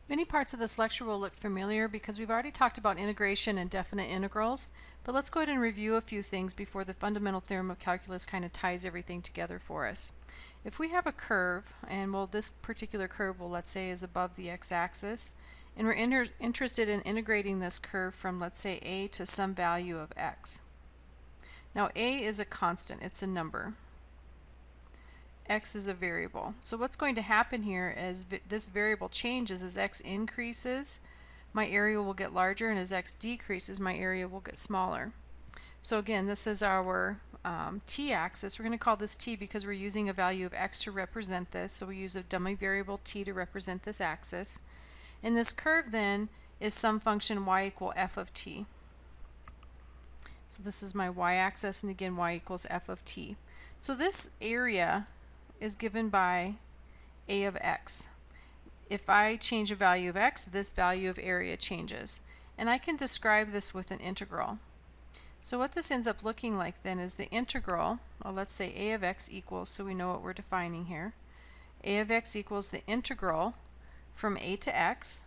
Many parts of this lecture will look familiar because we've already talked about integration and definite integrals, but let's go ahead and review a few things before the fundamental theorem of calculus kind of ties everything together for us. If we have a curve, and this particular curve, let's say, is above the x-axis, and we're interested in integrating this curve from, let's say, a to some value of x. Now, a is a constant, it's a number. X is a variable. So what's going to happen here as this variable changes, as x increases, my area will get larger, and as x decreases, my area will get smaller. So again, this is our t-axis. We're going to call this t because we're using a value of x to represent this. So we use a dummy variable t to represent this axis. And this curve then is some function y equal f of t. So this is my y-axis, and again y equals f of t. So this area is given by a of x. If I change a value of x, this value of area changes. And I can describe this with an integral. So what this ends up looking like then is the integral, or let's say a of x equals, so we know what we're defining here, a of x equals the integral from a to x,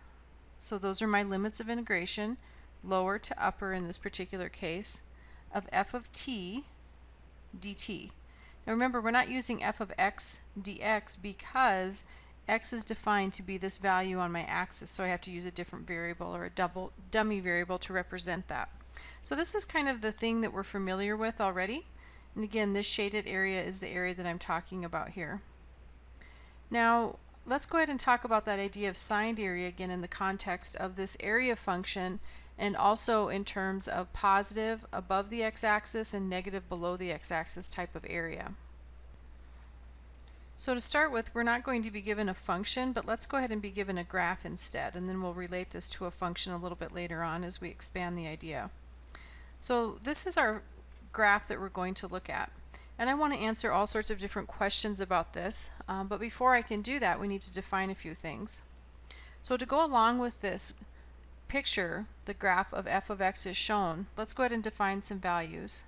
so those are my limits of integration, lower to upper in this particular case, of f of t dt. Now remember, we're not using f of x dx because x is defined to be this value on my axis, so I have to use a different variable or a dummy variable to represent that. So this is kind of the thing that we're familiar with already. And again, this shaded area is the area that I'm talking about here. Now let's go ahead and talk about that idea of signed area again in the context of this area function, and also in terms of positive above the x-axis and negative below the x-axis type of area. So to start with, we're not going to be given a function, but let's go ahead and be given a graph instead, and then we'll relate this to a function a little bit later on as we expand the idea. So this is our graph that we're going to look at. And I want to answer all sorts of different questions about this, but before I can do that, we need to define a few things. So to go along with this picture, the graph of f of x is shown, let's go ahead and define some values.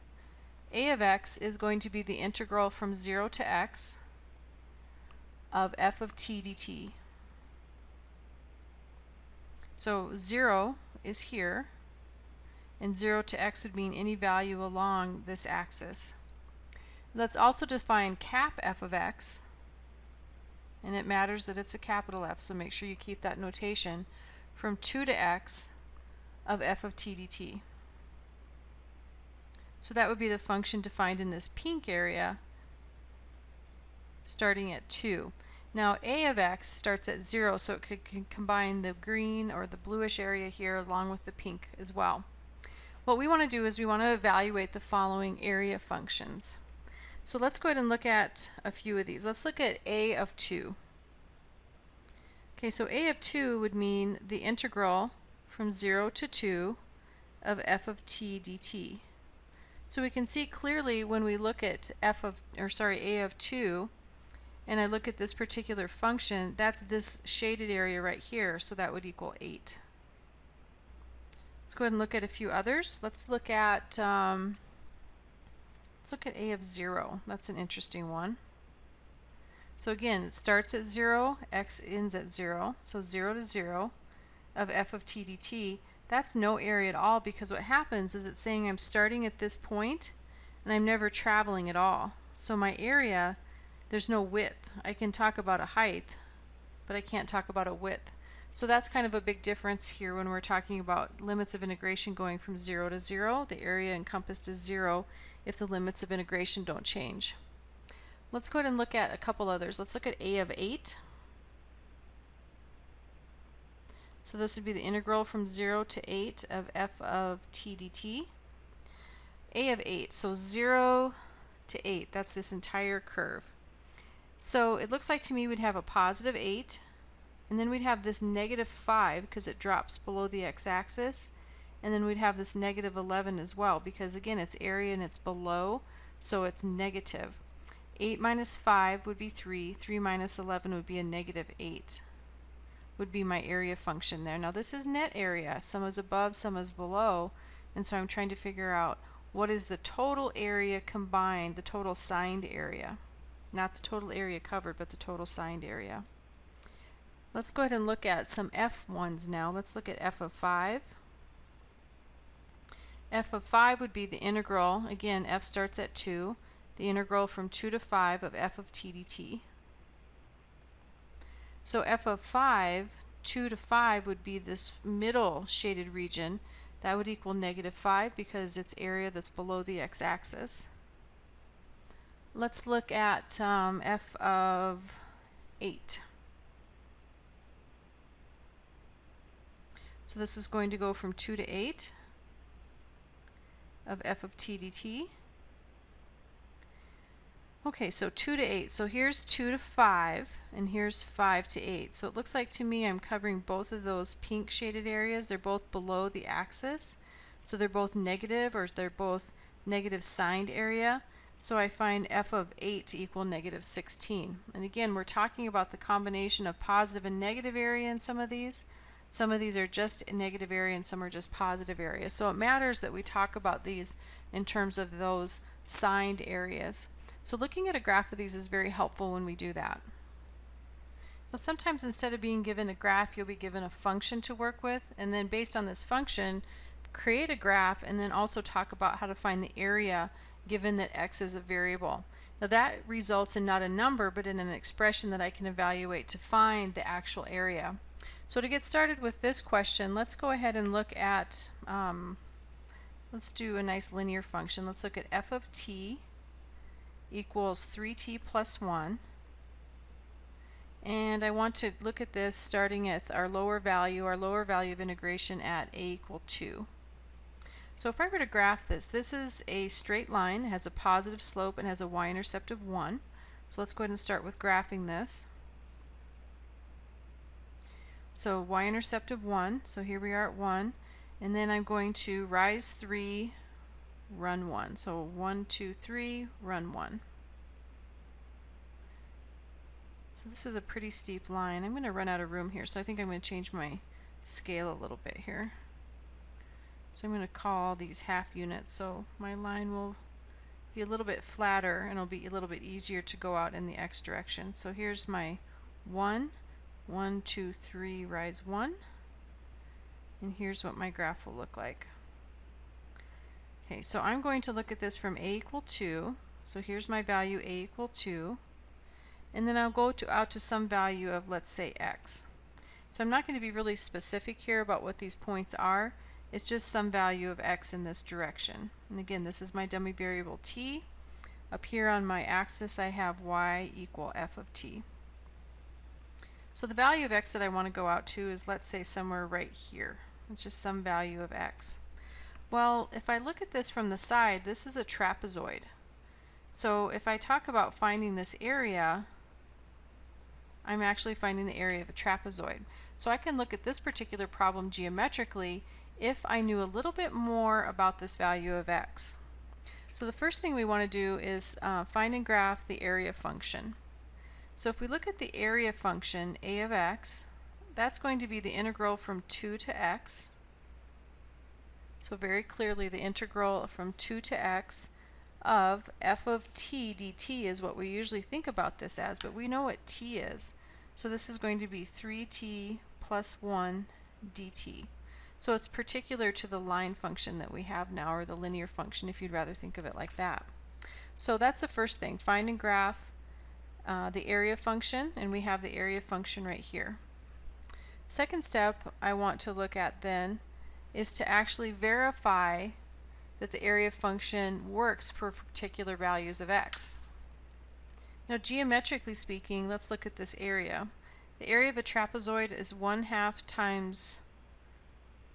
A of x is going to be the integral from 0 to x of f of t dt. So 0 is here, and 0 to x would mean any value along this axis. Let's also define cap f of x, and it matters that it's a capital F, so make sure you keep that notation, from 2 to x of f of t dt. So that would be the function defined in this pink area starting at 2. Now a of x starts at 0, so it could combine the green or the bluish area here along with the pink as well. What we want to do is we want to evaluate the following area functions. So let's go ahead and look at a few of these. Let's look at a of 2. Okay, so a of 2 would mean the integral from 0 to 2 of f of t dt. So we can see clearly when we look at a of 2, and I look at this particular function, that's this shaded area right here, so that would equal 8. Let's go ahead and look at a few others. Let's look at a of 0. That's an interesting one. So again, it starts at 0, x ends at 0, so 0 to 0 of f of t dt. That's no area at all, because what happens is it's saying I'm starting at this point and I'm never traveling at all. So my area, there's no width. I can talk about a height, but I can't talk about a width. So that's kind of a big difference here when we're talking about limits of integration going from 0 to 0. The area encompassed is 0 if the limits of integration don't change. Let's go ahead and look at a couple others. Let's look at a of 8. So this would be the integral from 0 to 8 of f of t dt. A of 8, so 0 to 8, that's this entire curve. So it looks like to me we'd have a positive 8, and then we'd have this negative 5 because it drops below the x-axis, and then we'd have this negative 11 as well because again it's area and it's below, so it's negative. 8 minus 5 would be 3, 3 minus 11 would be a negative 8, would be my area function there. Now this is net area, some is above, some is below, and so I'm trying to figure out what is the total area combined, the total signed area. Not the total area covered, but the total signed area. Let's go ahead and look at some f1s now. Let's look at f of 5. F of 5 would be the integral, again f starts at 2, the integral from 2 to 5 of f of t dt. So f of 5, 2 to 5 would be this middle shaded region. That would equal -5 because it's area that's below the x-axis. Let's look at f of 8. So this is going to go from 2 to 8 of f of t dt. Okay, so 2 to 8. So here's 2 to 5, and here's 5 to 8. So it looks like to me I'm covering both of those pink shaded areas. They're both below the axis. So they're both negative, or they're both negative signed area. So I find f of 8 to equal -16. And again, we're talking about the combination of positive and negative area in some of these. Some of these are just a negative area and some are just positive areas. So it matters that we talk about these in terms of those signed areas. So looking at a graph of these is very helpful when we do that. Well, sometimes instead of being given a graph, you'll be given a function to work with, and then based on this function, create a graph and then also talk about how to find the area given that x is a variable. Now that results in not a number, but in an expression that I can evaluate to find the actual area. So to get started with this question, let's go ahead and look at, let's do a nice linear function. Let's look at f of t equals 3t plus 1. And I want to look at this starting at our lower value of integration at a equal 2. So if I were to graph this, this is a straight line, it has a positive slope and has a y-intercept of 1. So let's go ahead and start with graphing this. So y-intercept of 1, so here we are at 1, and then I'm going to rise 3, run 1. So 1, 2, 3, run 1. So this is a pretty steep line. I'm going to run out of room here, so I think I'm going to change my scale a little bit here. So I'm going to call these half units, so my line will be a little bit flatter and it'll be a little bit easier to go out in the x direction. So here's my 1, 1, 2, 3, rise 1, and here's what my graph will look like. Okay, so I'm going to look at this from a equal 2, so here's my value a equal 2, and then I'll go out to some value of, let's say, x. So I'm not going to be really specific here about what these points are. It's just some value of x in this direction. And again, this is my dummy variable t. Up here on my axis I have y equal f of t. So the value of x that I want to go out to is, let's say, somewhere right here. It's just some value of x. Well, if I look at this from the side, this is a trapezoid. So if I talk about finding this area, I'm actually finding the area of a trapezoid. So I can look at this particular problem geometrically if I knew a little bit more about this value of x. So the first thing we want to do is find and graph the area function. So if we look at the area function, a of x, that's going to be the integral from 2 to x. So very clearly the integral from 2 to x of f of t dt is what we usually think about this as, but we know what t is. So this is going to be 3t plus 1 dt. So it's particular to the line function that we have now, or the linear function if you'd rather think of it like that. So that's the first thing, find and graph the area function, and we have the area function right here. Second step I want to look at then is to actually verify that the area function works for particular values of x. Now geometrically speaking, let's look at this area. The area of a trapezoid is 1/2 times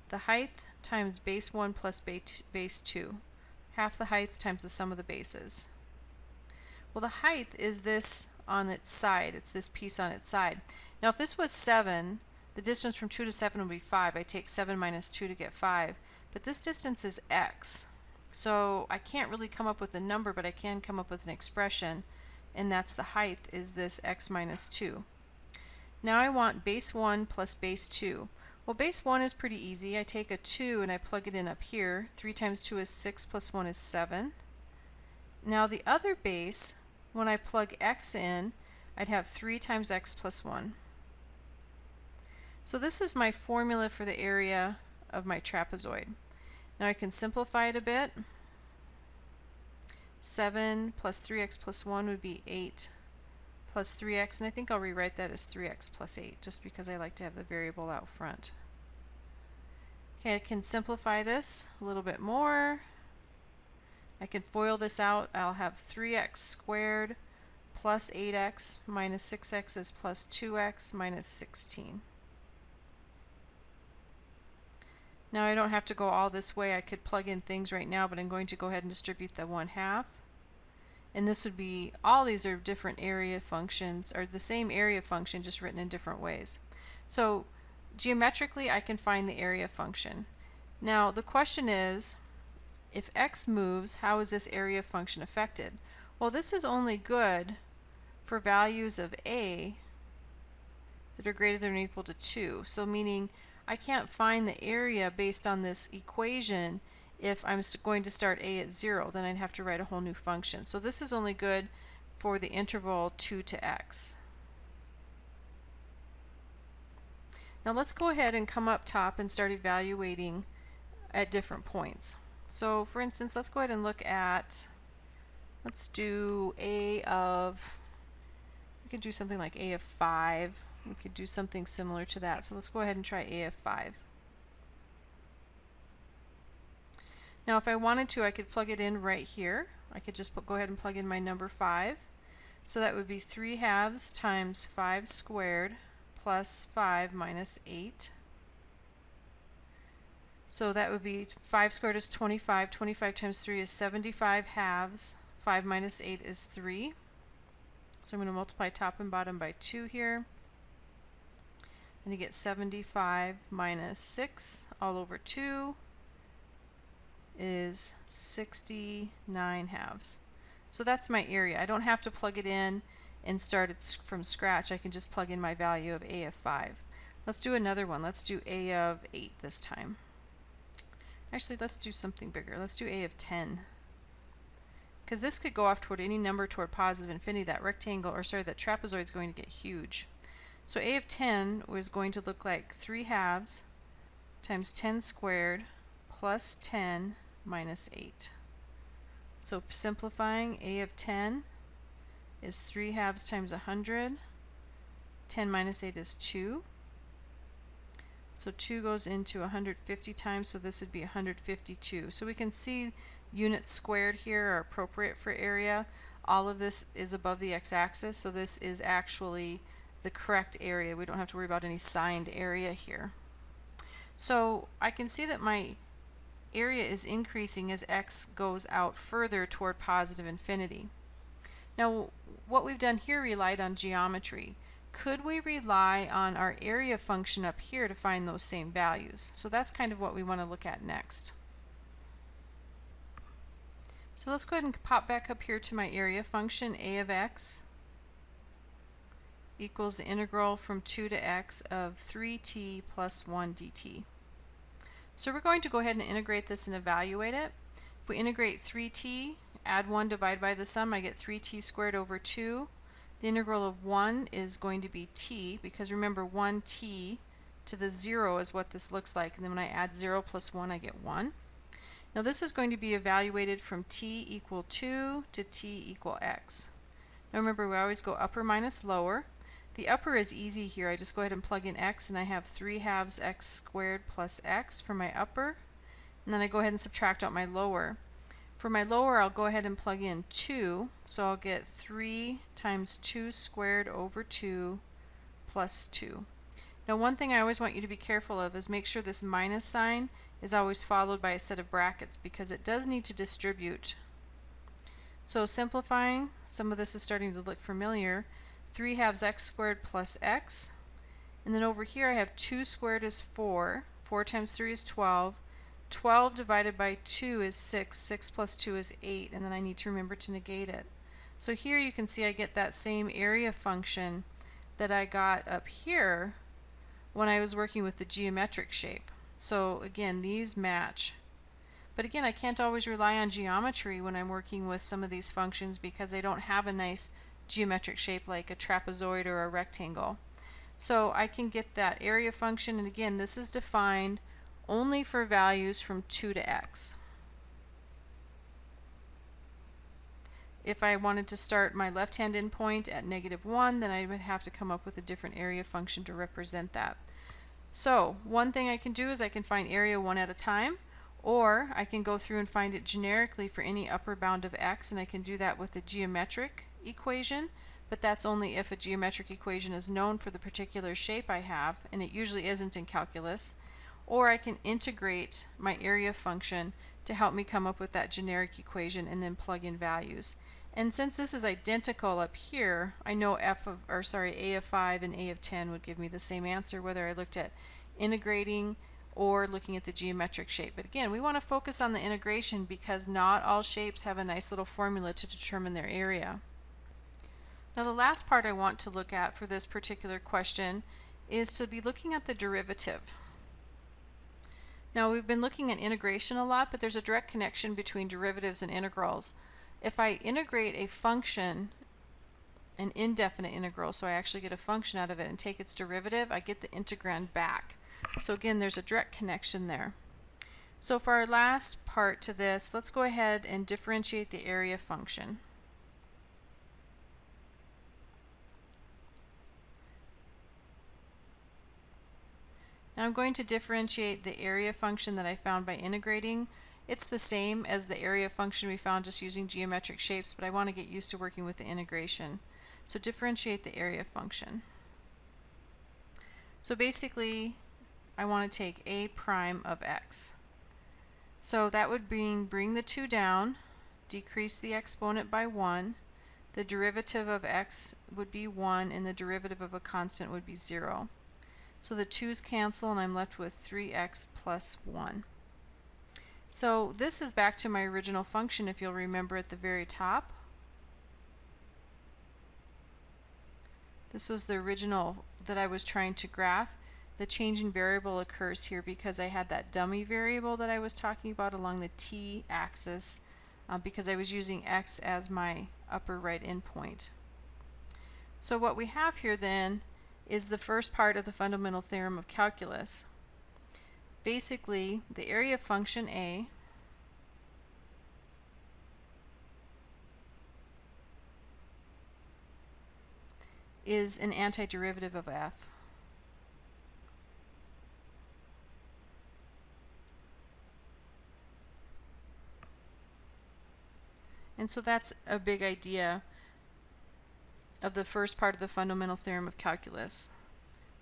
the height times base 1 plus base 2. Half the height times the sum of the bases. Well, the height is this on its side. It's this piece on its side. Now if this was 7, the distance from 2 to 7 would be 5. I take 7 minus 2 to get 5. But this distance is x. So I can't really come up with a number, but I can come up with an expression, and that's the height is this x minus 2. Now I want base 1 plus base 2. Well, base 1 is pretty easy. I take a 2 and I plug it in up here. 3 times 2 is 6 plus 1 is 7. Now the other base, when I plug x in, I'd have 3 times x plus 1. So this is my formula for the area of my trapezoid. Now I can simplify it a bit. 7 plus 3x plus 1 would be 8 plus 3x, and I think I'll rewrite that as 3x plus 8 just because I like to have the variable out front. Okay, I can simplify this a little bit more. I can FOIL this out. I'll have 3x squared plus 8x minus 6x is plus 2x minus 16. Now I don't have to go all this way. I could plug in things right now, but I'm going to go ahead and distribute the 1/2. And this would be, all these are different area functions, or the same area function just written in different ways. So geometrically I can find the area function. Now the question is, if x moves, how is this area function affected? Well, this is only good for values of a that are greater than or equal to 2. So meaning I can't find the area based on this equation if I'm going to start a at 0. Then I'd have to write a whole new function. So this is only good for the interval 2 to x. Now let's go ahead and come up top and start evaluating at different points. So for instance, let's go ahead and look at, let's do a of, we could do something like a of 5. We could do something similar to that. So let's go ahead and try a of 5. Now if I wanted to, I could plug it in right here. I could just go ahead and plug in my number 5. So that would be 3/2 times 5 squared plus 5 minus 8. So that would be 5 squared is 25. 25 times 3 is 75 halves. 5 minus 8 is 3. So I'm going to multiply top and bottom by 2 here. And you get 75 minus 6 all over 2 is 69 halves. So that's my area. I don't have to plug it in and start it from scratch. I can just plug in my value of a of 5. Let's do another one. Let's do a of 8 this time. Actually, let's do something bigger. Let's do a of 10. Because this could go off toward any number toward positive infinity. That rectangle, or sorry, that trapezoid is going to get huge. So a of 10 was going to look like 3/2 times 10 squared plus 10 minus 8. So simplifying, a of 10 is 3/2 times 100. 10 minus 8 is 2. So 2 goes into 150 times, so this would be 152. So we can see units squared here are appropriate for area. All of this is above the x-axis, so this is actually the correct area. We don't have to worry about any signed area here. So I can see that my area is increasing as x goes out further toward positive infinity. Now what we've done here relied on geometry. Could we rely on our area function up here to find those same values? So that's kind of what we want to look at next. So let's go ahead and pop back up here to my area function. A of x equals the integral from 2 to x of 3t plus 1 dt. So we're going to go ahead and integrate this and evaluate it. If we integrate 3t, add 1, divide by the sum, I get 3t squared over 2. The integral of 1 is going to be t, because remember 1t to the 0 is what this looks like, and then when I add 0 plus 1 I get 1. Now this is going to be evaluated from t equal 2 to t equal x. Now remember, we always go upper minus lower. The upper is easy here. I just go ahead and plug in x, and I have 3/2 x squared plus x for my upper, and then I go ahead and subtract out my lower. For my lower, I'll go ahead and plug in 2, so I'll get 3 times 2 squared over 2 plus 2. Now one thing I always want you to be careful of is make sure this minus sign is always followed by a set of brackets, because it does need to distribute. So simplifying, some of this is starting to look familiar. 3/2 x squared plus x, and then over here I have 2 squared is 4. 4 times 3 is 12. 12 divided by 2 is 6. 6 plus 2 is 8, and then I need to remember to negate it. So here you can see I get that same area function that I got up here when I was working with the geometric shape. So again, these match. But again, I can't always rely on geometry when I'm working with some of these functions, because they don't have a nice geometric shape like a trapezoid or a rectangle. So I can get that area function, and again, this is defined only for values from 2 to x. If I wanted to start my left-hand endpoint at -1, then I would have to come up with a different area function to represent that. So one thing I can do is I can find area one at a time, or I can go through and find it generically for any upper bound of x, and I can do that with a geometric equation, but that's only if a geometric equation is known for the particular shape I have, and it usually isn't in calculus. Or I can integrate my area function to help me come up with that generic equation and then plug in values. And since this is identical up here, I know a of 5 and a of 10 would give me the same answer whether I looked at integrating or looking at the geometric shape. But again, we want to focus on the integration because not all shapes have a nice little formula to determine their area. Now the last part I want to look at for this particular question is to be looking at the derivative. Now we've been looking at integration a lot, but there's a direct connection between derivatives and integrals. If I integrate a function, an indefinite integral, so I actually get a function out of it and take its derivative, I get the integrand back. So again, there's a direct connection there. So for our last part to this, let's go ahead and differentiate the area function. Now I'm going to differentiate the area function that I found by integrating. It's the same as the area function we found just using geometric shapes, but I want to get used to working with the integration. So differentiate the area function. So basically, I want to take a prime of x. So that would bring the 2 down, decrease the exponent by 1. The derivative of x would be 1, and the derivative of a constant would be 0. So the 2's cancel, and I'm left with 3x plus 1. So this is back to my original function, if you'll remember at the very top. This was the original that I was trying to graph. The changing variable occurs here because I had that dummy variable that I was talking about along the t-axis because I was using x as my upper right endpoint. So what we have here then is the first part of the fundamental theorem of calculus. Basically, the area function A is an antiderivative of f. And so that's a big idea of the first part of the fundamental theorem of calculus.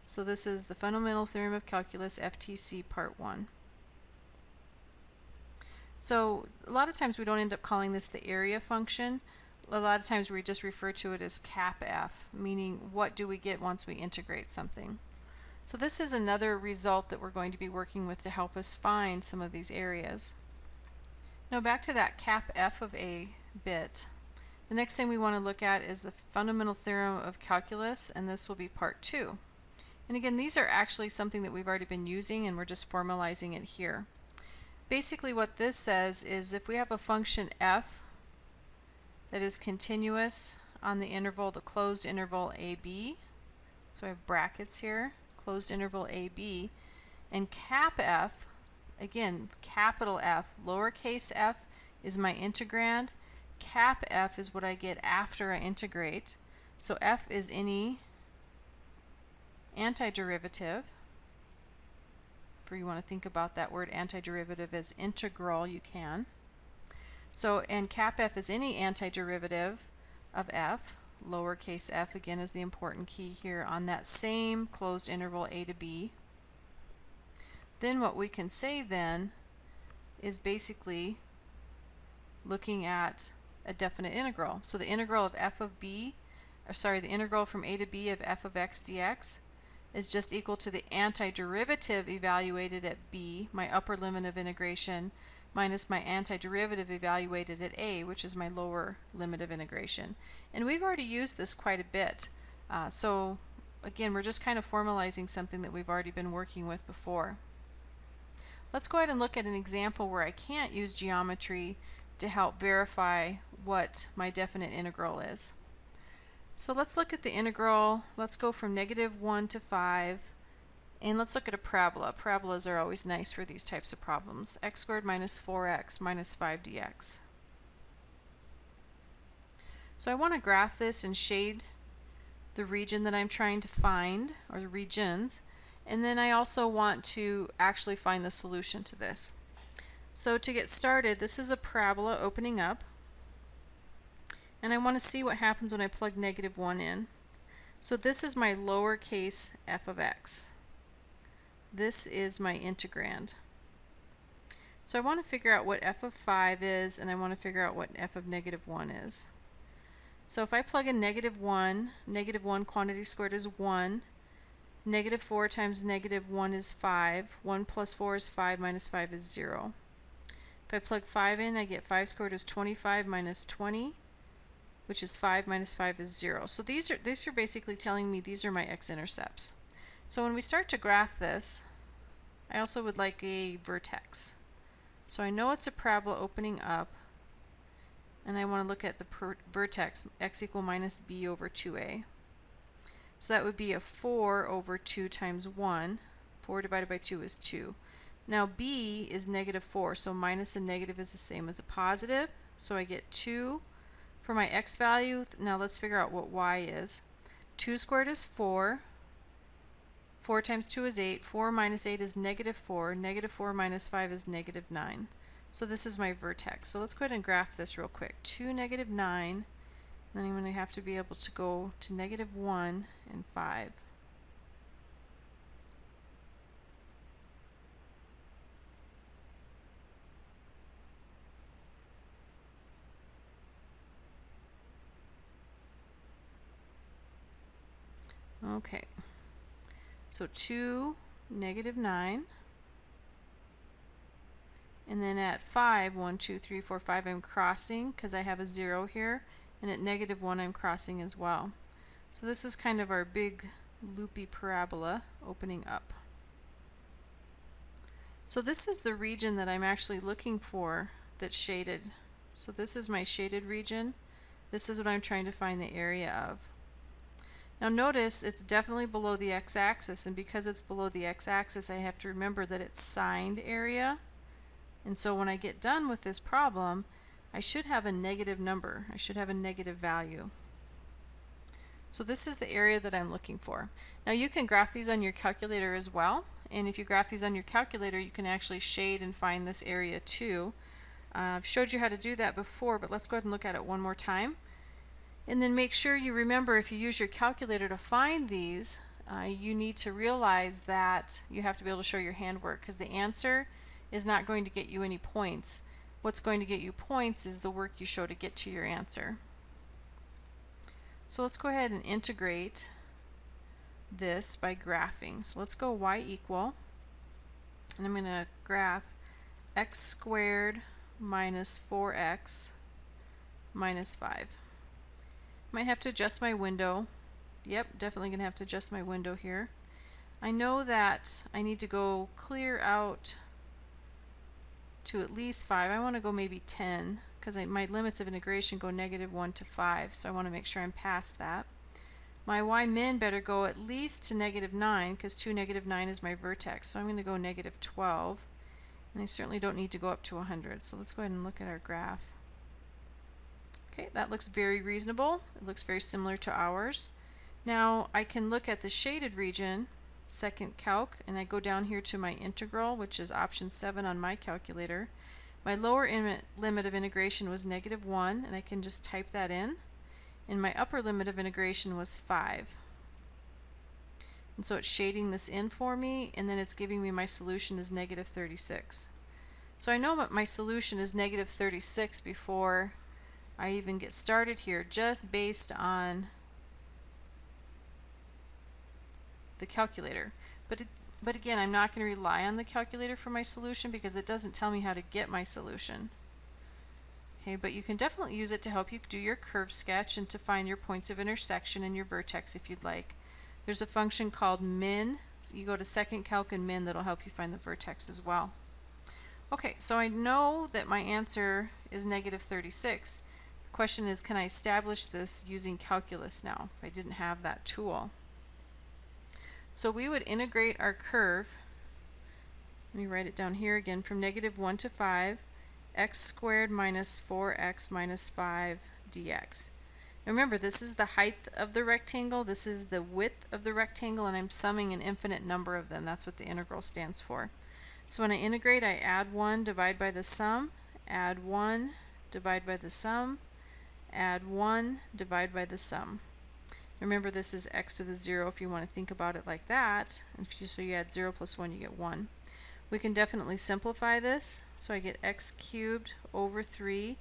So this is the fundamental theorem of calculus, FTC part 1. So a lot of times we don't end up calling this the area function. A lot of times we just refer to it as cap f, meaning what do we get once we integrate something. So this is another result that we're going to be working with to help us find some of these areas. Now back to that cap f of a bit. The next thing we want to look at is the fundamental theorem of calculus, and this will be part 2. And again, these are actually something that we've already been using, and we're just formalizing it here. Basically what this says is if we have a function f that is continuous on the interval, the closed interval AB, so I have brackets here, closed interval AB, and cap f, again, capital F, lowercase f is my integrand. Cap f is what I get after I integrate. So f is any antiderivative. If you want to think about that word antiderivative as integral, you can. So, and cap f is any antiderivative of f. Lowercase f again is the important key here on that same closed interval a to b. Then what we can say then is basically looking at a definite integral. So the integral of f of b, the integral from a to b of f of x dx is just equal to the antiderivative evaluated at b, my upper limit of integration, minus my antiderivative evaluated at a, which is my lower limit of integration. And we've already used this quite a bit. So again, we're just kind of formalizing something that we've already been working with before. Let's go ahead and look at an example where I can't use geometry to help verify what my definite integral is. So let's look at the integral. Let's go from -1 to 5. And let's look at a parabola. Parabolas are always nice for these types of problems. X squared minus 4x minus 5 dx. So I want to graph this and shade the region that I'm trying to find, or the regions, and then I also want to actually find the solution to this. So to get started, this is a parabola opening up, and I want to see what happens when I plug -1 in. So this is my lowercase f of x. This is my integrand. So I want to figure out what f of 5 is, and I want to figure out what f of -1 is. So if I plug in -1, -1 quantity squared is 1, -4 times -1 is 5, 1 plus 4 is 5, minus 5 is 0. If I plug 5 in, I get 5 squared is 25 minus 20, which is 5 minus 5 is 0. So these are basically telling me these are my x-intercepts. So when we start to graph this, I also would like a vertex. So I know it's a parabola opening up, and I want to look at the vertex x equal minus b over 2a. So that would be a 4 over 2 times 1. 4 divided by 2 is 2. Now b is -4, so minus and negative is the same as a positive. So I get 2 for my x value. Now let's figure out what y is. 2 squared is 4. 4 times 2 is 8. 4 minus 8 is -4. -4 minus 5 is -9. So this is my vertex. So let's go ahead and graph this real quick. 2, -9. Then I'm going to have to be able to go to -1 and 5. Okay. So 2, -9. And then at 5, 1, 2, 3, 4, 5, I'm crossing because I have a 0 here. And at -1, I'm crossing as well. So this is kind of our big loopy parabola opening up. So this is the region that I'm actually looking for that's shaded. So this is my shaded region. This is what I'm trying to find the area of. Now notice it's definitely below the x-axis, and because it's below the x-axis, I have to remember that it's signed area. And so when I get done with this problem, I should have a negative number. I should have a negative value. So this is the area that I'm looking for. Now you can graph these on your calculator as well, and if you graph these on your calculator, you can actually shade and find this area too. I've showed you how to do that before, but let's go ahead and look at it one more time. And then make sure you remember, if you use your calculator to find these, you need to realize that you have to be able to show your handwork, because the answer is not going to get you any points. What's going to get you points is the work you show to get to your answer. So let's go ahead and integrate this by graphing. So let's go y equal, and I'm going to graph x squared minus 4x minus 5. Might have to adjust my window. Yep, definitely going to have to adjust my window here. I know that I need to go clear out to at least 5. I want to go maybe 10, because my limits of integration go -1 to 5, so I want to make sure I'm past that. My y min better go at least to -9, because 2, -9 is my vertex, so I'm going to go -12, and I certainly don't need to go up to 100. So let's go ahead and look at our graph. Okay, that looks very reasonable. It looks very similar to ours. Now I can look at the shaded region, second calc, and I go down here to my integral, which is option 7 on my calculator. My lower limit of integration was -1, and I can just type that in. And my upper limit of integration was 5. And so it's shading this in for me, and then it's giving me my solution is -36. So I know that my solution is -36 before I even get started here, just based on the calculator. But again, I'm not going to rely on the calculator for my solution, because it doesn't tell me how to get my solution. Okay, but you can definitely use it to help you do your curve sketch and to find your points of intersection and your vertex if you'd like. There's a function called min. So you go to second calc and min, that'll help you find the vertex as well. Okay, so I know that my answer is -36. The question is, can I establish this using calculus now if I didn't have that tool? So we would integrate our curve. Let me write it down here again. From -1 to 5, x squared minus 4x minus 5 dx. Now remember, this is the height of the rectangle, this is the width of the rectangle, and I'm summing an infinite number of them. That's what the integral stands for. So when I integrate, I add 1, divide by the sum, add 1, divide by the sum, add 1, divide by the sum. Remember, this is x to the 0 if you want to think about it like that. So you add 0 plus 1, you get 1. We can definitely simplify this. So I get x cubed over 3.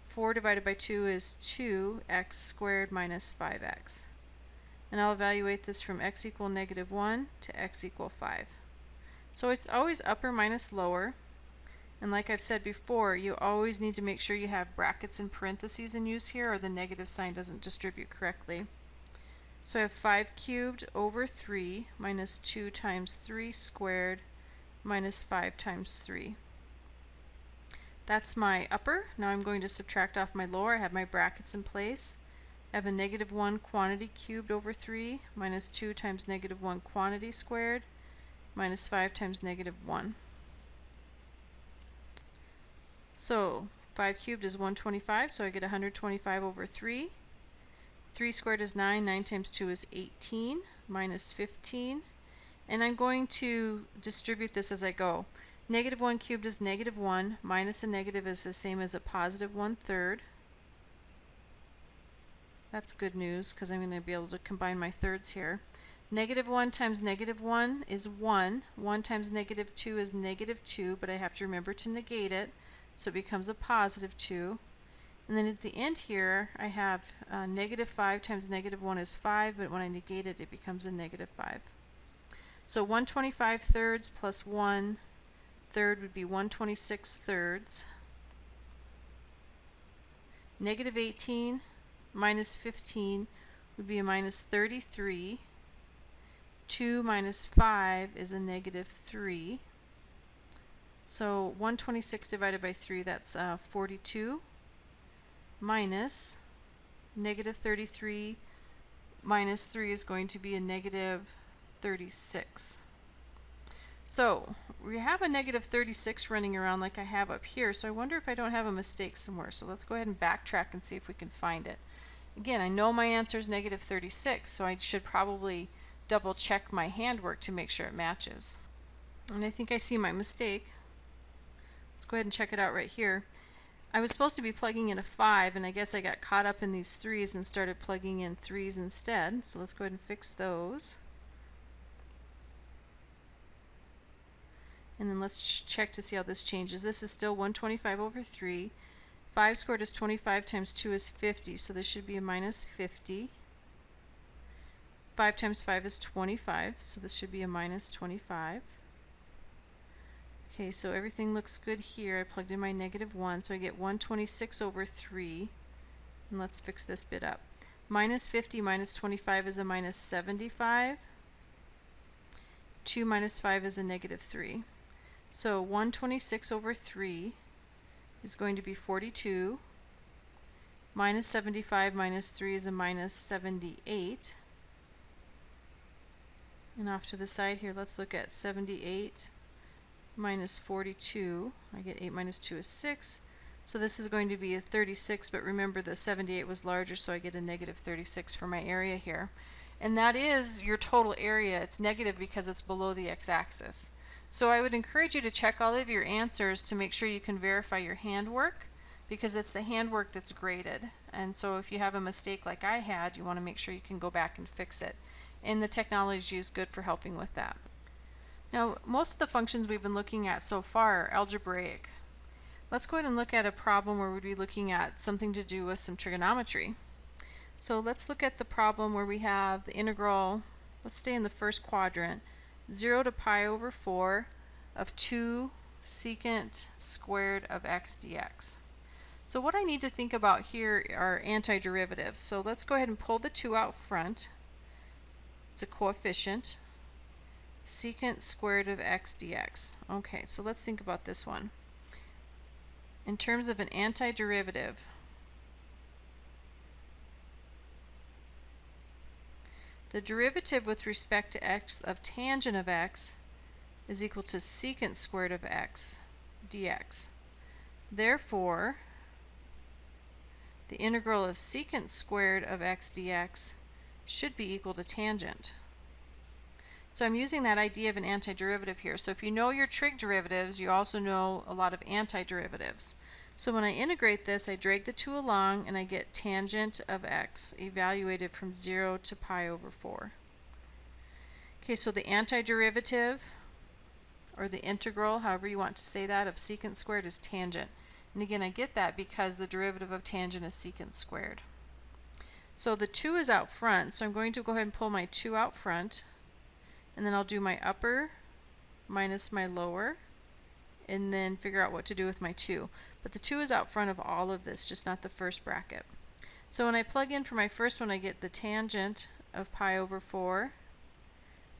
4 divided by 2 is 2x squared minus 5x. And I'll evaluate this from x equal -1 to x equal 5. So it's always upper minus lower. And like I've said before, you always need to make sure you have brackets and parentheses in use here, or the negative sign doesn't distribute correctly. So I have 5 cubed over 3 minus 2 times 3 squared minus 5 times 3. That's my upper. Now I'm going to subtract off my lower. I have my brackets in place. I have a -1 quantity cubed over 3 minus 2 times -1 quantity squared minus 5 times -1. So 5 cubed is 125, so I get 125 over 3. 3 squared is 9, 9 times 2 is 18, minus 15. And I'm going to distribute this as I go. -1 cubed is -1, minus a negative is the same as a positive 1/3. That's good news because I'm going to be able to combine my thirds here. -1 times -1 is 1. 1 times -2 is -2, but I have to remember to negate it, so it becomes a positive 2. And then at the end here, I have -5 times -1 is 5, but when I negate it, it becomes a -5. So 125 thirds plus 1 third would be 126 thirds. -18 minus 15 would be a minus 33. 2 minus 5 is a -3. So 126 divided by 3, that's 42. Minus -33 minus 3 is going to be a -36. So we have a -36 running around like I have up here, so I wonder if I don't have a mistake somewhere. So let's go ahead and backtrack and see if we can find it. Again, I know my answer is -36, so I should probably double check my handwork to make sure it matches. And I think I see my mistake. Let's go ahead and check it out right here. I was supposed to be plugging in a 5, and I guess I got caught up in these 3's and started plugging in 3's instead. So let's go ahead and fix those. And then let's check to see how this changes. This is still 125 over 3. 5 squared is 25 times 2 is 50, so this should be a minus 50. 5 times 5 is 25, so this should be a minus 25. Okay, so everything looks good here. I plugged in my -1, so I get 126 over 3. And let's fix this bit up. Minus 50 minus 25 is a minus 75. 2 minus 5 is a -3. So 126 over 3 is going to be 42. Minus 75 minus 3 is a minus 78. And off to the side here, let's look at 78 minus 42. I get 8 minus 2 is 6. So this is going to be a 36, but remember the 78 was larger, so I get a -36 for my area here. And that is your total area. It's negative because it's below the x-axis. So I would encourage you to check all of your answers to make sure you can verify your handwork, because it's the handwork that's graded. And so if you have a mistake like I had, you want to make sure you can go back and fix it. And the technology is good for helping with that. Now, most of the functions we've been looking at so far are algebraic. Let's go ahead and look at a problem where we'd be looking at something to do with some trigonometry. So let's look at the problem where we have the integral, let's stay in the first quadrant, 0 to pi over 4 of 2 secant squared of x dx. So what I need to think about here are antiderivatives. So let's go ahead and pull the 2 out front. It's a coefficient. Secant squared of x dx. Okay, so let's think about this one. In terms of an antiderivative, the derivative with respect to x of tangent of x is equal to secant squared of x dx. Therefore, the integral of secant squared of x dx should be equal to tangent. So I'm using that idea of an antiderivative here. So if you know your trig derivatives, you also know a lot of antiderivatives. So when I integrate this, I drag the 2 along and I get tangent of x evaluated from 0 to pi over 4. Okay, so the antiderivative, or the integral, however you want to say that, of secant squared is tangent. And again, I get that because the derivative of tangent is secant squared. So the 2 is out front, so I'm going to go ahead and pull my 2 out front, and then I'll do my upper minus my lower, and then figure out what to do with my 2. But the 2 is out front of all of this, just not the first bracket. So when I plug in for my first one, I get the tangent of pi over 4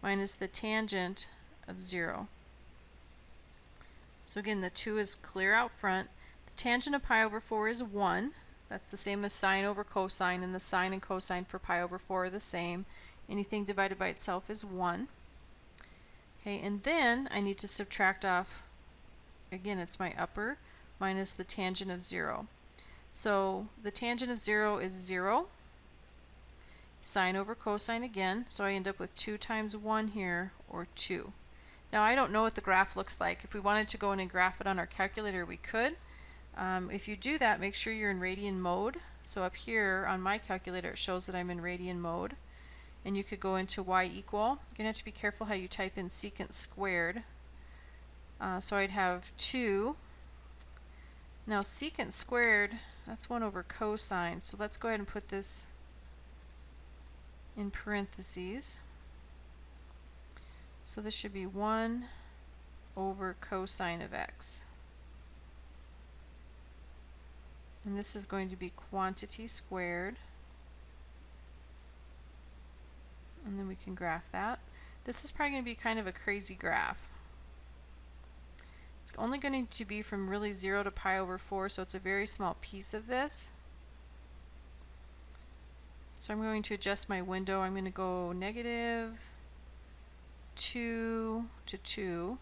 minus the tangent of 0. So again, the 2 is clear out front. The tangent of pi over 4 is 1. That's the same as sine over cosine, and the sine and cosine for pi over 4 are the same. Anything divided by itself is 1. Okay, and then I need to subtract off, again, it's my upper minus the tangent of 0. So the tangent of 0 is 0. Sine over cosine again, so I end up with 2 times 1 here, or 2. Now I don't know what the graph looks like. If we wanted to go in and graph it on our calculator, we could. If you do that, make sure you're in radian mode. So up here on my calculator it shows that I'm in radian mode. And you could go into y equal. You're going to have to be careful how you type in secant squared. So I'd have 2. Now secant squared, that's 1 over cosine. So let's go ahead and put this in parentheses. So this should be 1 over cosine of x. And this is going to be quantity squared. And then we can graph that. This is probably going to be kind of a crazy graph. It's only going to be from really 0 to pi over 4, so it's a very small piece of this. So I'm going to adjust my window. I'm going to go negative 2 to 2.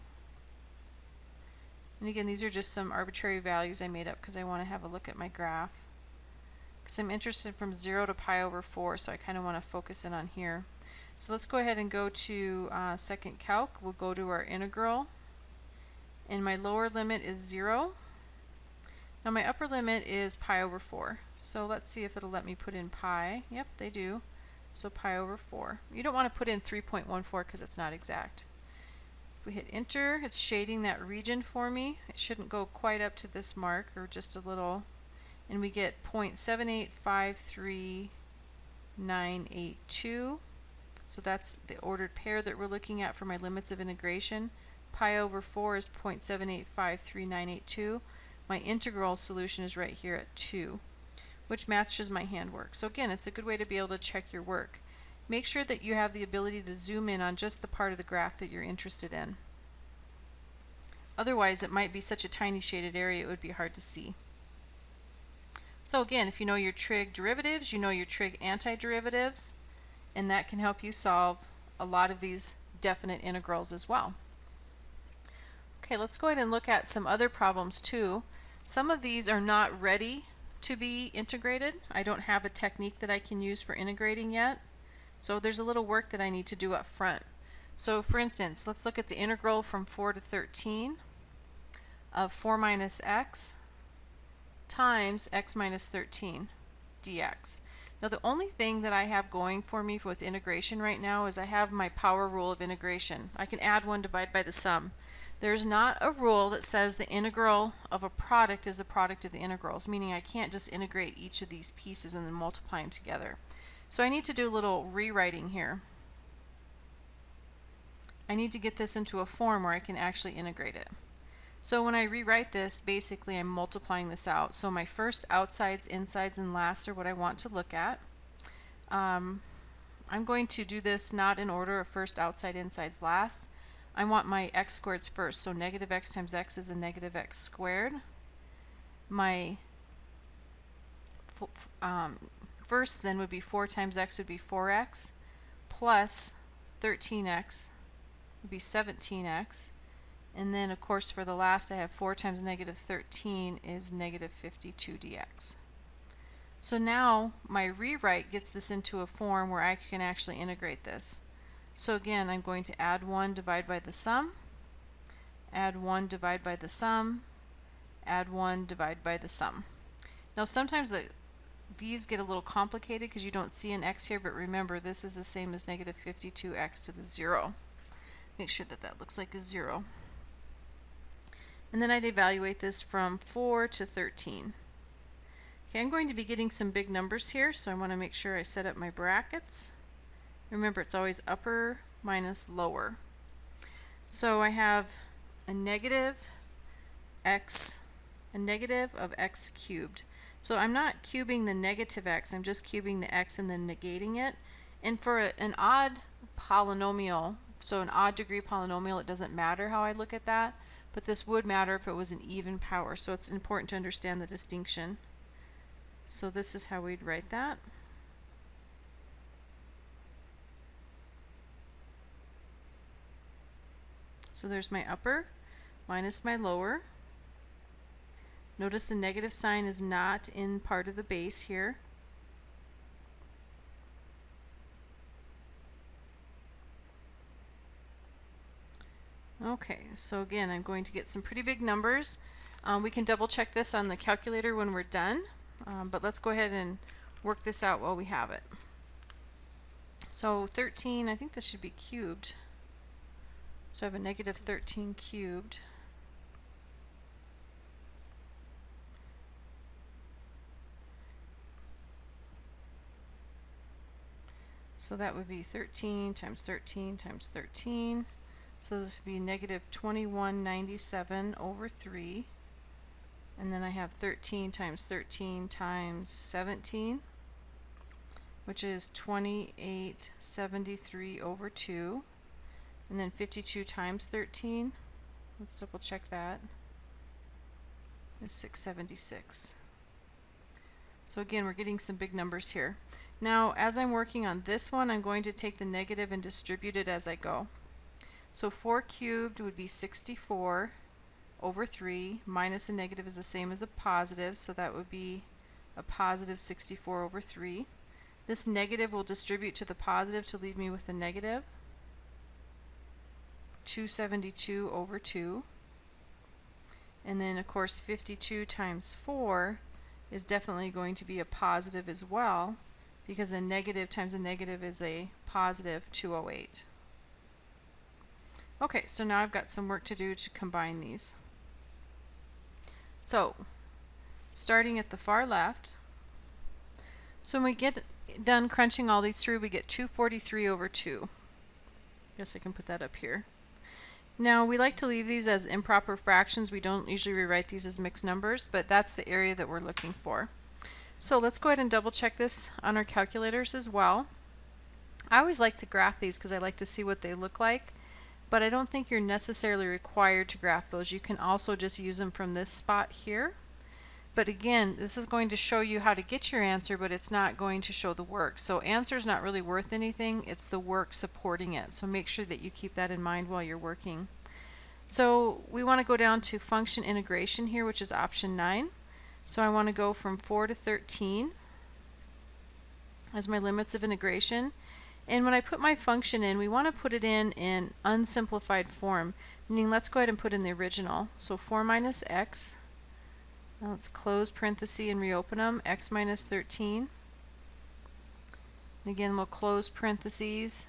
And again, these are just some arbitrary values I made up because I want to have a look at my graph. Because I'm interested from 0 to pi over 4, so I kind of want to focus in on here. So let's go ahead and go to second calc. We'll go to our integral. And my lower limit is 0. Now my upper limit is pi over 4. So let's see if it'll let me put in pi. Yep, they do. So pi over 4. You don't want to put in 3.14 because it's not exact. If we hit enter, it's shading that region for me. It shouldn't go quite up to this mark, or just a little. And we get 0.7853982. So that's the ordered pair that we're looking at for my limits of integration. Pi over 4 is 0.7853982. My integral solution is right here at 2, which matches my handwork. So again, it's a good way to be able to check your work. Make sure that you have the ability to zoom in on just the part of the graph that you're interested in. Otherwise, it might be such a tiny shaded area it would be hard to see. So again, if you know your trig derivatives, you know your trig antiderivatives, and that can help you solve a lot of these definite integrals as well. Okay, let's go ahead and look at some other problems too. Some of these are not ready to be integrated. I don't have a technique that I can use for integrating yet. So there's a little work that I need to do up front. So for instance, let's look at the integral from 4 to 13 of 4 minus x times x minus 13 dx. Now the only thing that I have going for me with integration right now is I have my power rule of integration. I can add 1, divide by the sum. There's not a rule that says the integral of a product is the product of the integrals, meaning I can't just integrate each of these pieces and then multiply them together. So I need to do a little rewriting here. I need to get this into a form where I can actually integrate it. So when I rewrite this, basically I'm multiplying this out. So my first outsides, insides, and lasts are what I want to look at. I'm going to do this not in order of first, outside, insides, lasts. I want my x squareds first. So negative x times x is a negative x squared. My first then would be 4 times x would be 4x, plus 13x would be 17x. And then, of course, for the last, I have 4 times negative 13 is negative 52 dx. So now my rewrite gets this into a form where I can actually integrate this. So again, I'm going to add 1, divide by the sum, add 1, divide by the sum, add 1, divide by the sum. Now sometimes these get a little complicated because you don't see an x here, but remember this is the same as negative 52x to the 0. Make sure that that looks like a 0. And then I'd evaluate this from 4 to 13. Okay, I'm going to be getting some big numbers here, so I want to make sure I set up my brackets. Remember, it's always upper minus lower. So I have a negative of x cubed. So I'm not cubing the negative x, I'm just cubing the x and then negating it. And for an odd polynomial, so an odd degree polynomial, it doesn't matter how I look at that. But this would matter if it was an even power, so it's important to understand the distinction. So this is how we'd write that. So there's my upper minus my lower. Notice the negative sign is not in part of the base here. Okay, so again, I'm going to get some pretty big numbers. We can double check this on the calculator when we're done, but let's go ahead and work this out while we have it. So 13, I think this should be cubed. So I have a negative 13 cubed. So that would be 13 times 13 times 13. So this would be negative 2197 over 3. And then I have 13 times 13 times 17, which is 2873 over 2. And then 52 times 13, let's double check that, is 676. So again, we're getting some big numbers here. Now, as I'm working on this one, I'm going to take the negative and distribute it as I go. So 4 cubed would be 64 over 3, minus a negative is the same as a positive, so that would be a positive 64 over 3. This negative will distribute to the positive to leave me with a negative 272 over 2. And then, of course, 52 times 4 is definitely going to be a positive as well, because a negative times a negative is a positive 208. Okay, so now I've got some work to do to combine these. So, starting at the far left, so when we get done crunching all these through, we get 243 over 2. I guess I can put that up here. Now, we like to leave these as improper fractions. We don't usually rewrite these as mixed numbers, but that's the area that we're looking for. So let's go ahead and double check this on our calculators as well. I always like to graph these because I like to see what they look like, but I don't think you're necessarily required to graph those. You can also just use them from this spot here. But again, this is going to show you how to get your answer, but it's not going to show the work. So answer is not really worth anything, it's the work supporting it. So make sure that you keep that in mind while you're working. So we want to go down to function integration here, which is option 9. So I want to go from 4 to 13 as my limits of integration. And when I put my function in, we want to put it in unsimplified form, meaning let's go ahead and put in the original. So 4 minus x, now let's close parentheses and reopen them, x minus 13. And again, we'll close parentheses.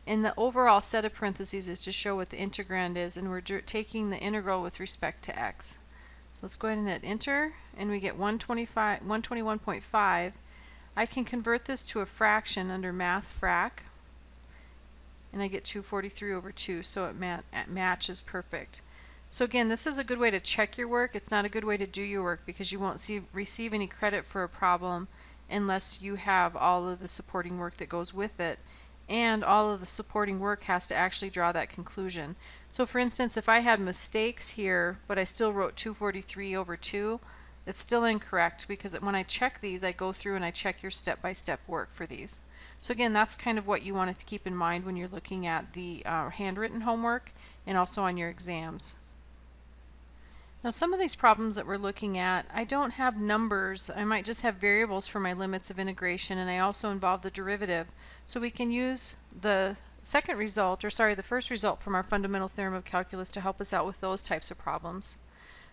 And the overall set of parentheses is to show what the integrand is, and we're taking the integral with respect to x. So let's go ahead and hit enter, and we get 121.5. I can convert this to a fraction under math frac, and I get 243 over 2, so it matches perfect. So again, this is a good way to check your work. It's not a good way to do your work because you won't receive any credit for a problem unless you have all of the supporting work that goes with it, and all of the supporting work has to actually draw that conclusion. So for instance, if I had mistakes here, but I still wrote 243 over 2, it's still incorrect because when I check these, I go through and I check your step-by-step work for these. So again, that's kind of what you want to keep in mind when you're looking at the handwritten homework and also on your exams. Now some of these problems that we're looking at, I don't have numbers. I might just have variables for my limits of integration, and I also involve the derivative. So we can use the first result from our fundamental theorem of calculus to help us out with those types of problems.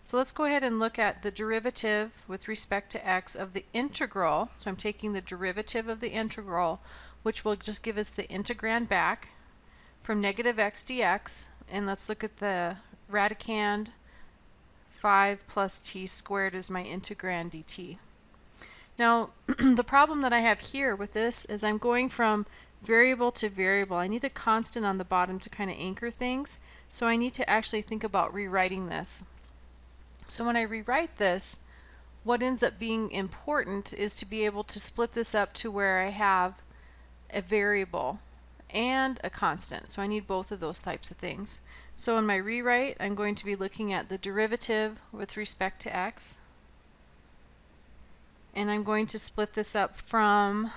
So let's go ahead and look at the derivative with respect to x of the integral. So I'm taking the derivative of the integral, which will just give us the integrand back from negative x dx. And let's look at the radicand. 5 plus t squared is my integrand dt. Now the problem that I have here with this is I'm going from variable to variable. I need a constant on the bottom to kind of anchor things, so I need to actually think about rewriting this. So when I rewrite this, what ends up being important is to be able to split this up to where I have a variable and a constant. So I need both of those types of things. So in my rewrite, I'm going to be looking at the derivative with respect to x, and I'm going to split this up from,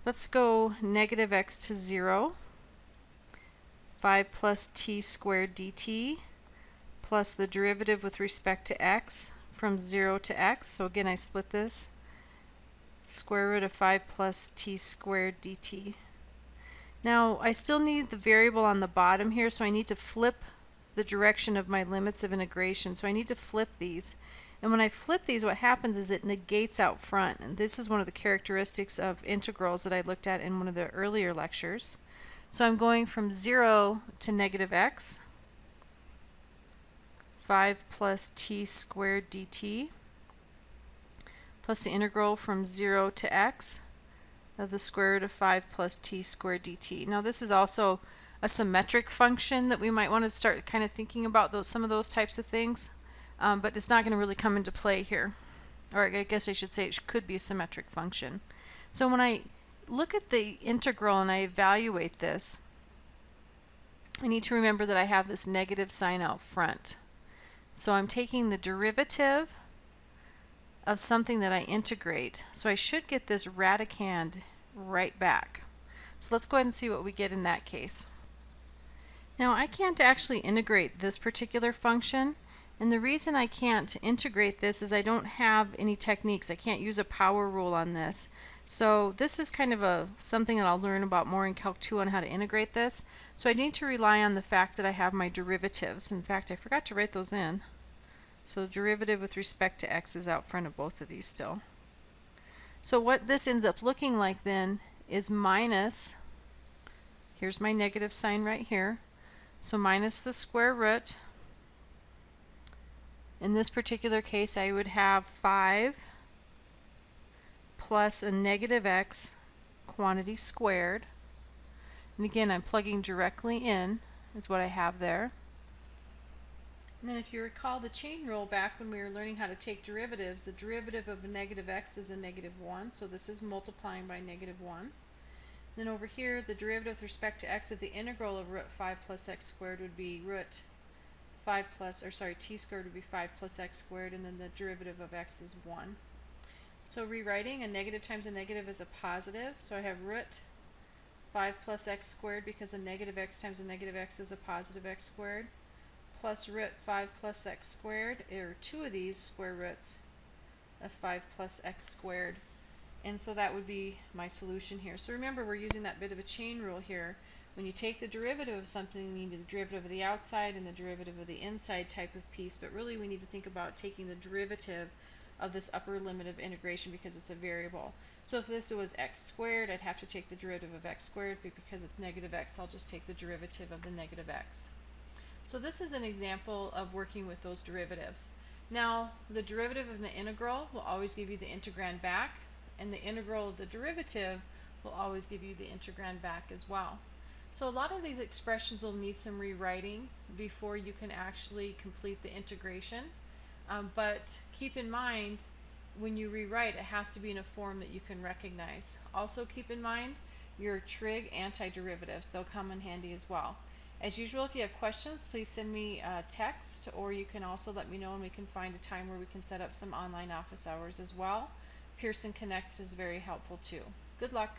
let's go negative x to 0, 5 plus t squared dt, plus the derivative with respect to x from 0 to x. So again, I split this, square root of 5 plus t squared dt. Now I still need the variable on the bottom here, so I need to flip the direction of my limits of integration. So I need to flip these. And when I flip these, what happens is it negates out front. And this is one of the characteristics of integrals that I looked at in one of the earlier lectures. So I'm going from 0 to negative x, 5 plus t squared dt, plus the integral from 0 to x of the square root of 5 plus t squared dt. Now this is also a symmetric function that we might want to start kind of thinking about some of those types of things, but it's not going to really come into play here. Or I guess I should say it could be a symmetric function. So when I look at the integral and I evaluate this, I need to remember that I have this negative sign out front. So I'm taking the derivative of something that I integrate. So I should get this radicand right back. So let's go ahead and see what we get in that case. Now I can't actually integrate this particular function, and the reason I can't integrate this is I don't have any techniques. I can't use a power rule on this. So this is kind of something that I'll learn about more in Calc 2 on how to integrate this. So I need to rely on the fact that I have my derivatives. In fact, I forgot to write those in. So the derivative with respect to x is out front of both of these still. So what this ends up looking like then is minus, here's my negative sign right here, so minus the square root. In this particular case I would have 5 plus a negative x quantity squared. And again, I'm plugging directly in is what I have there. And then if you recall the chain rule back when we were learning how to take derivatives, the derivative of a negative x is a negative 1, so this is multiplying by negative 1. Then over here, the derivative with respect to x of the integral of root 5 plus x squared would be root 5 plus, or sorry, t squared would be 5 plus x squared, and then the derivative of x is 1. So rewriting, a negative times a negative is a positive, so I have root 5 plus x squared because a negative x times a negative x is a positive x squared, plus root 5 plus x squared, or two of these square roots of 5 plus x squared. And so that would be my solution here. So remember, we're using that bit of a chain rule here. When you take the derivative of something, you need the derivative of the outside and the derivative of the inside type of piece, but really we need to think about taking the derivative of this upper limit of integration because it's a variable. So if this was x squared, I'd have to take the derivative of x squared, but because it's negative x, I'll just take the derivative of the negative x. So this is an example of working with those derivatives. Now, the derivative of an integral will always give you the integrand back, and the integral of the derivative will always give you the integrand back as well. So a lot of these expressions will need some rewriting before you can actually complete the integration. But keep in mind, when you rewrite, it has to be in a form that you can recognize. Also keep in mind your trig antiderivatives. They'll come in handy as well. As usual, if you have questions, please send me a text, or you can also let me know and we can find a time where we can set up some online office hours as well. Pearson Connect is very helpful too. Good luck.